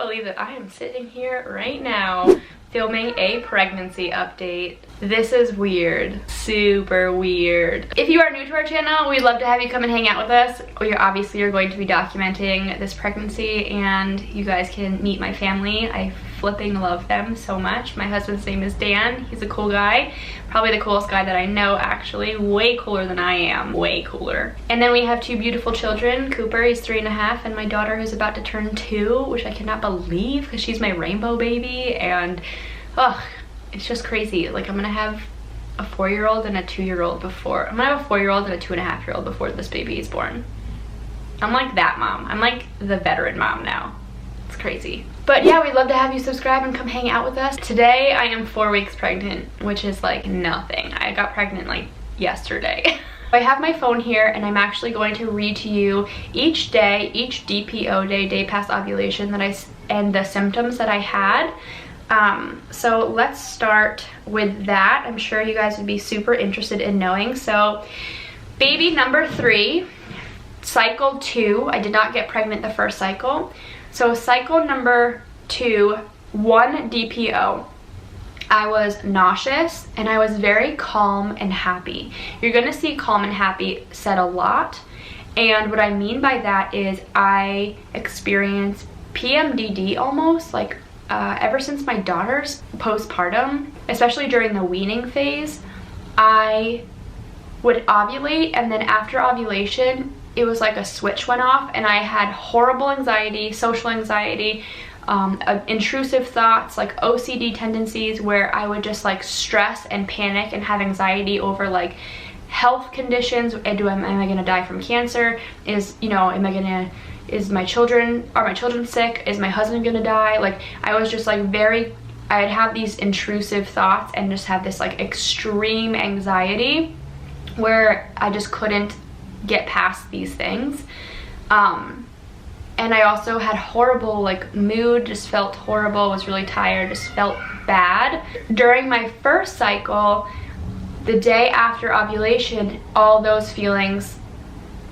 believe that I am sitting here right now filming a pregnancy update. This is weird, super weird. If you are new to our channel, we'd love to have you come and hang out with us. You're going to be documenting this pregnancy, and you guys can meet my family. I flipping love them so much. My husband's name is Dan. He's a cool guy, probably the coolest guy that I know, actually. Way cooler than I am, way cooler. And then we have two beautiful children. Cooper, he's 3.5, and my daughter who's about to turn 2, which I cannot believe because she's my rainbow baby. And it's just crazy. Like, I'm gonna have a 4-year-old and a 2-year-old before. I'm gonna have a 4-year-old and a 2.5-year-old before this baby is born. I'm like that mom. I'm like the veteran mom now. It's crazy. But yeah, we'd love to have you subscribe and come hang out with us. Today I am 4 weeks pregnant, which is like nothing. I got pregnant like yesterday. I have my phone here, and I'm actually going to read to you each day, each DPO day, day past ovulation, and the symptoms that I had. So let's start with that. I'm sure you guys would be super interested in knowing. So baby number 3, cycle 2. I did not get pregnant the first cycle. So cycle number 2, 1 DPO. I was nauseous and I was very calm and happy. You're gonna see calm and happy said a lot. And what I mean by that is I experienced PMDD almost, like ever since my daughter's postpartum, especially during the weaning phase. I would ovulate, and then after ovulation, it was like a switch went off, and I had horrible anxiety, social anxiety, intrusive thoughts, like OCD tendencies, where I would just like stress and panic and have anxiety over like health conditions. Am I gonna die from cancer? Are my children sick? Is my husband gonna die? Like, I was just like I'd have these intrusive thoughts and just have this like extreme anxiety where I just couldn't get past these things. And I also had horrible like mood, just felt horrible, was really tired, just felt bad. During my first cycle, the day after ovulation, all those feelings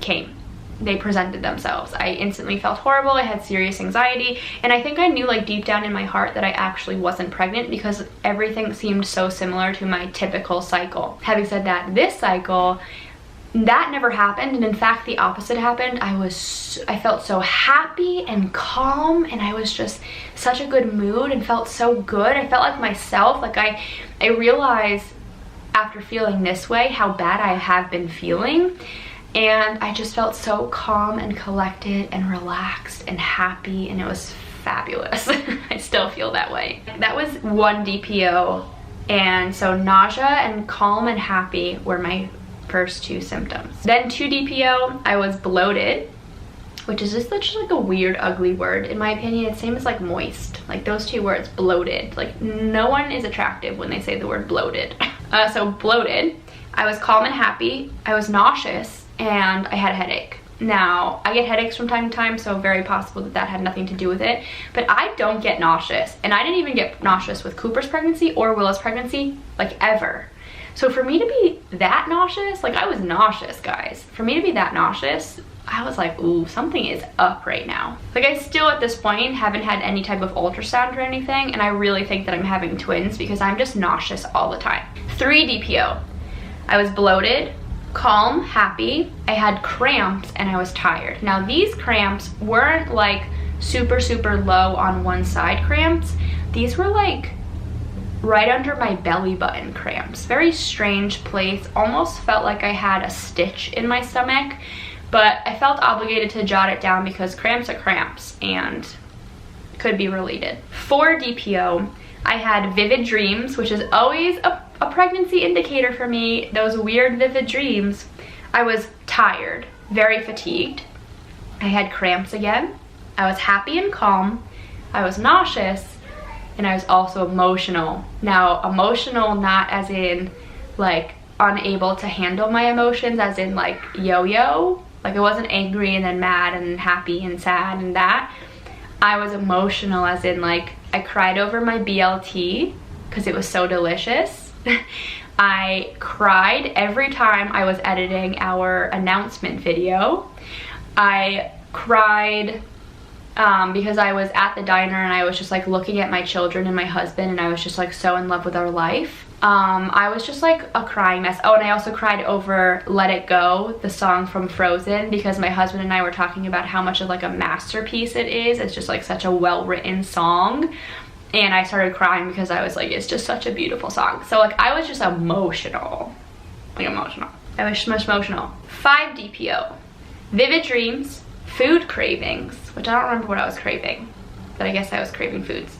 came. They presented themselves. I instantly felt horrible. I had serious anxiety, and I think I knew like deep down in my heart that I actually wasn't pregnant because everything seemed so similar to my typical cycle. Having said that, this cycle, that never happened, and in fact the opposite happened. I felt so happy and calm, and I was just such a good mood and felt so good. I felt like myself. Like I realized after feeling this way how bad I have been feeling. And I just felt so calm and collected and relaxed and happy, and it was fabulous. I still feel that way. That was 1 DPO, and so nausea and calm and happy were my first 2 symptoms. Then 2 DPO, I was bloated, which is just like a weird, ugly word. In my opinion, it's same as like moist. Like those 2 words, bloated. Like no one is attractive when they say the word bloated. So bloated, I was calm and happy, I was nauseous, and I had a headache. Now, I get headaches from time to time, so very possible that that had nothing to do with it, but I don't get nauseous, and I didn't even get nauseous with Cooper's pregnancy or Willa's pregnancy, like ever. So for me to be that nauseous, like I was nauseous, guys. For me to be that nauseous, I was like, ooh, something is up right now. Like I still at this point haven't had any type of ultrasound or anything, and I really think that I'm having twins because I'm just nauseous all the time. 3 DPO, I was bloated, calm, happy, I had cramps, and I was tired. Now these cramps weren't like super low on one side cramps. These were like right under my belly button cramps. Very strange place. Almost felt like I had a stitch in my stomach, but I felt obligated to jot it down because cramps are cramps and could be related. 4 DPO, I had vivid dreams, which is always a pregnancy indicator for me, those weird vivid dreams. I was tired, very fatigued. I had cramps again. I was happy and calm. I was nauseous, and I was also emotional. Now, emotional not as in like unable to handle my emotions, as in like yo-yo. Like I wasn't angry and then mad and happy and sad and that. I was emotional as in like I cried over my BLT because it was so delicious. I cried every time I was editing our announcement video. I cried because I was at the diner and I was just like looking at my children and my husband, and I was just like so in love with our life. I was just like a crying mess. Oh, and I also cried over Let It Go, the song from Frozen, because my husband and I were talking about how much of like a masterpiece it is. It's just like such a well-written song. And I started crying because I was like, it's just such a beautiful song. So like I was just emotional. Like emotional. I was much emotional. 5 DPO. Vivid dreams, food cravings, which I don't remember what I was craving, but I guess I was craving foods.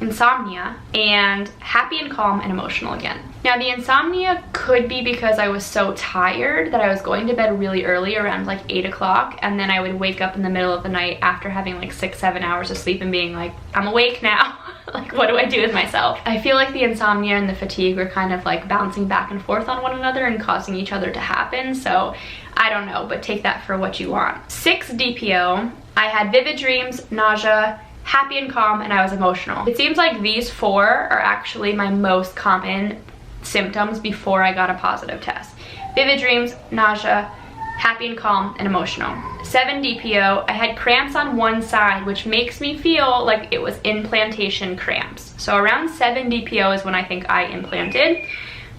Insomnia, and happy and calm and emotional again. Now the insomnia could be because I was so tired that I was going to bed really early, around like 8 o'clock, and then I would wake up in the middle of the night after having like 6-7 hours of sleep and being like, I'm awake now. Like, what do I do with myself? I feel like the insomnia and the fatigue were kind of like bouncing back and forth on one another and causing each other to happen. So I don't know, but take that for what you want. 6 DPO, I had vivid dreams, nausea, happy and calm, and I was emotional. It seems like these 4 are actually my most common symptoms before I got a positive test. Vivid dreams, nausea, happy and calm, and emotional. 7 DPO, I had cramps on one side, which makes me feel like it was implantation cramps. So around 7 DPO is when I think I implanted,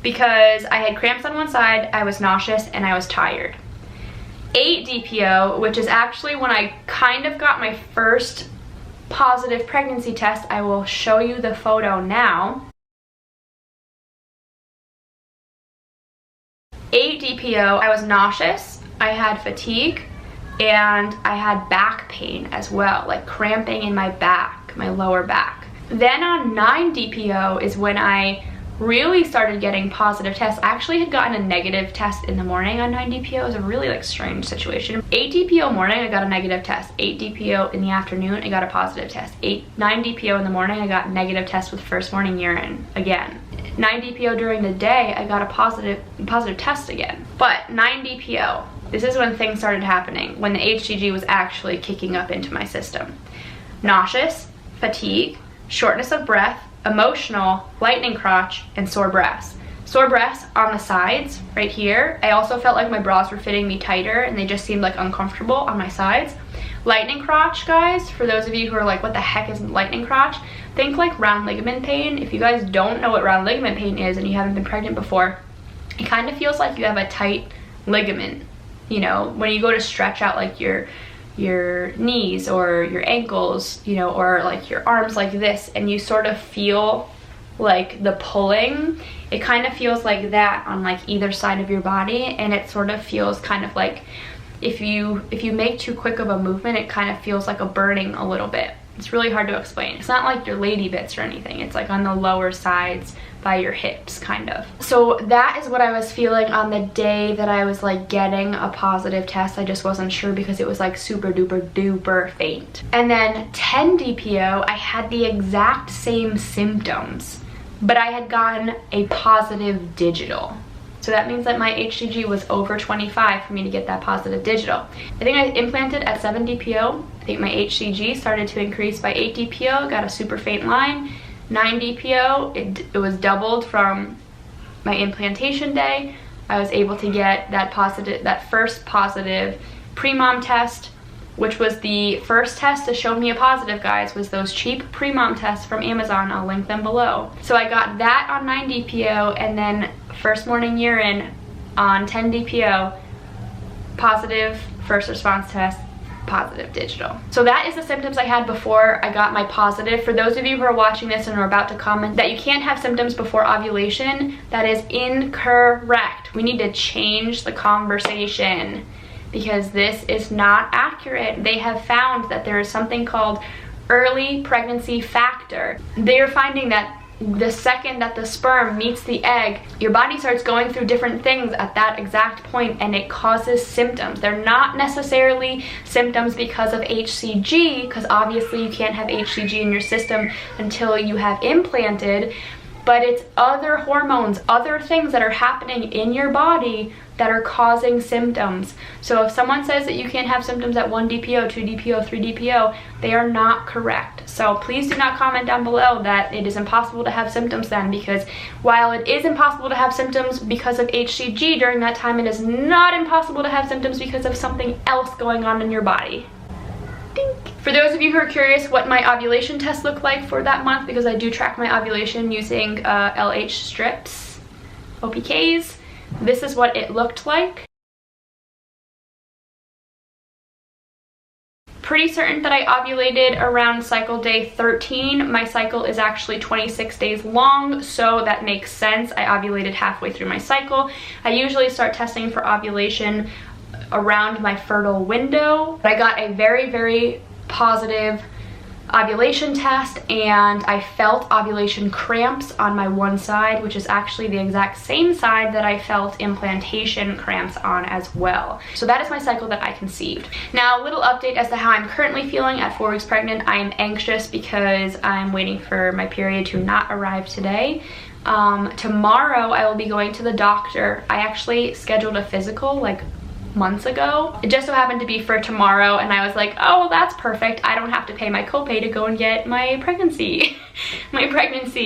because I had cramps on one side, I was nauseous, and I was tired. 8 DPO, which is actually when I kind of got my first positive pregnancy test. I will show you the photo now. 8 DPO, I was nauseous, I had fatigue, and I had back pain as well, like cramping in my back, my lower back. Then on 9 DPO is when I really started getting positive tests. I actually had gotten a negative test in the morning on 9 DPO. It was a really like strange situation. 8 DPO morning, I got a negative test. 8 DPO in the afternoon, I got a positive test. 9 DPO in the morning, I got a negative test with first morning urine again. 9 DPO during the day, I got a positive test again. But 9 DPO, this is when things started happening, when the HCG was actually kicking up into my system. Nauseous, fatigue, shortness of breath, emotional, lightening crotch, and sore breasts. Sore breasts on the sides, right here. I also felt like my bras were fitting me tighter and they just seemed like uncomfortable on my sides. Lightening crotch, guys, for those of you who are like, what the heck is lightening crotch? Think like round ligament pain. If you guys don't know what round ligament pain is and you haven't been pregnant before, it kind of feels like you have a tight ligament. You know, when you go to stretch out like your knees or your ankles, you know, or like your arms like this, and you sort of feel like the pulling, it kind of feels like that on like either side of your body, and it sort of feels kind of like if you make too quick of a movement, it kind of feels like a burning a little bit. It's really hard to explain. It's not like your lady bits or anything. It's like on the lower sides by your hips, kind of. So that is what I was feeling on the day that I was like getting a positive test. I just wasn't sure because it was like super duper duper faint. And then 10 DPO, I had the exact same symptoms, but I had gotten a positive digital. So that means that my HCG was over 25 for me to get that positive digital. I think I implanted at 7 DPO. I think my HCG started to increase by 8 DPO, got a super faint line. 9 DPO, it was doubled from my implantation day. I was able to get that first positive pre-mom test, which was the first test to show me a positive, guys, was those cheap pre-mom tests from Amazon. I'll link them below. So I got that on 9 DPO, and then first morning urine on 10 DPO, positive first response test, positive digital. So that is the symptoms I had before I got my positive. For those of you who are watching this and are about to comment that you can't have symptoms before ovulation, that is incorrect. We need to change the conversation, because this is not accurate. They have found that there is something called early pregnancy factor. They are finding that the second that the sperm meets the egg, your body starts going through different things at that exact point, and it causes symptoms. They're not necessarily symptoms because of HCG, because obviously you can't have HCG in your system until you have implanted, but it's other hormones, other things that are happening in your body that are causing symptoms. So if someone says that you can't have symptoms at 1 DPO, 2 DPO, 3 DPO, they are not correct. So please do not comment down below that it is impossible to have symptoms then, because while it is impossible to have symptoms because of HCG during that time, it is not impossible to have symptoms because of something else going on in your body. Dink. For those of you who are curious what my ovulation test looked like for that month, because I do track my ovulation using LH strips, OPKs, this is what it looked like. Pretty certain that I ovulated around cycle day 13. My cycle is actually 26 days long, so that makes sense. I ovulated halfway through my cycle. I usually start testing for ovulation around my fertile window. I got a very, very positive ovulation test, and I felt ovulation cramps on my one side, which is actually the exact same side that I felt implantation cramps on as well. So that is my cycle that I conceived. Now, a little update as to how I'm currently feeling at 4 weeks pregnant. I am anxious because I'm waiting for my period to not arrive today. Tomorrow I will be going to the doctor. I actually scheduled a physical like months ago. It just so happened to be for tomorrow, and I was like, oh, well, that's perfect. I don't have to pay my copay to go and get my pregnancy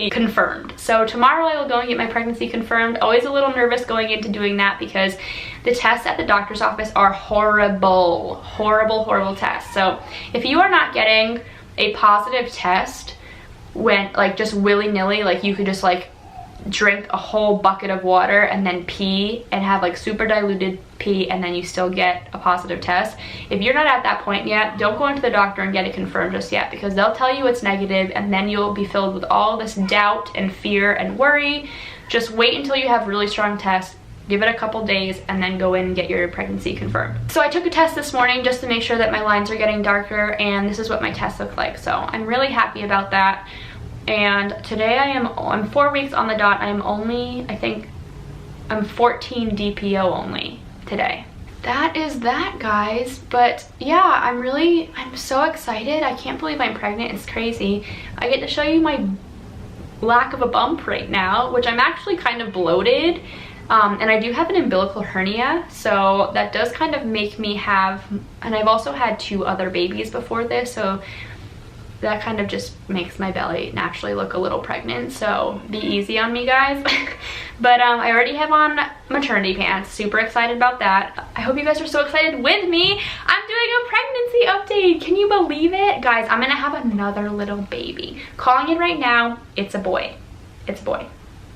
confirmed. So tomorrow I will go and get my pregnancy confirmed. Always a little nervous going into doing that because the tests at the doctor's office are horrible, horrible tests. So if you are not getting a positive test when like just willy-nilly, like you could just like drink a whole bucket of water and then pee and have like super diluted pee and then you still get a positive test. If you're not at that point yet, don't go into the doctor and get it confirmed just yet, because they'll tell you it's negative and then you'll be filled with all this doubt and fear and worry. Just wait until you have really strong tests, give it a couple days, and then go in and get your pregnancy confirmed. So I took a test this morning just to make sure that my lines are getting darker, and this is what my test looked like. So I'm really happy about that. And today I'm 4 weeks on the dot. I'm only, I think I'm 14 DPO only today. That is that, guys. But yeah, I'm so excited. I can't believe I'm pregnant. It's crazy. I get to show you my lack of a bump right now, which I'm actually kind of bloated. And I do have an umbilical hernia, so that does kind of make me have, and I've also had 2 other babies before this, so that kind of just makes my belly naturally look a little pregnant, so be easy on me, guys. But I already have on maternity pants. Super excited about that. I hope you guys are so excited with me. I'm doing a pregnancy update. Can you believe it? Guys, I'm gonna have another little baby. Calling it right now, it's a boy. It's a boy.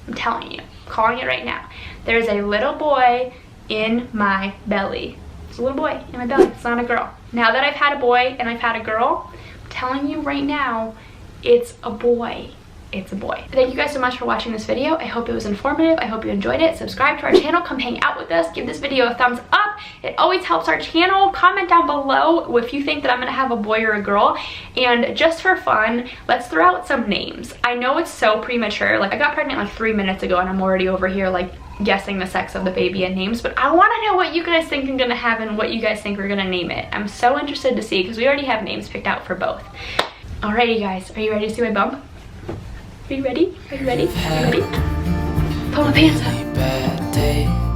I'm telling you. Calling it right now. There's a little boy in my belly. It's a little boy in my belly. It's not a girl. Now that I've had a boy and I've had a girl, telling you right now, it's a boy. It's a boy. Thank you guys so much for watching this video. I hope it was informative. I hope you enjoyed it. Subscribe to our channel. Come hang out with us. Give this video a thumbs up. It always helps our channel. Comment down below if you think that I'm gonna have a boy or a girl. And just for fun, let's throw out some names. I know it's so premature. Like, I got pregnant like 3 minutes ago and I'm already over here like guessing the sex of the baby and names, but I want to know what you guys think I'm gonna have and what you guys think we're gonna name it. I'm so interested to see, because we already have names picked out for both. Alrighty, guys, are you ready to see my bump? Are you ready? Are you ready? Are you ready? Pull my pants up.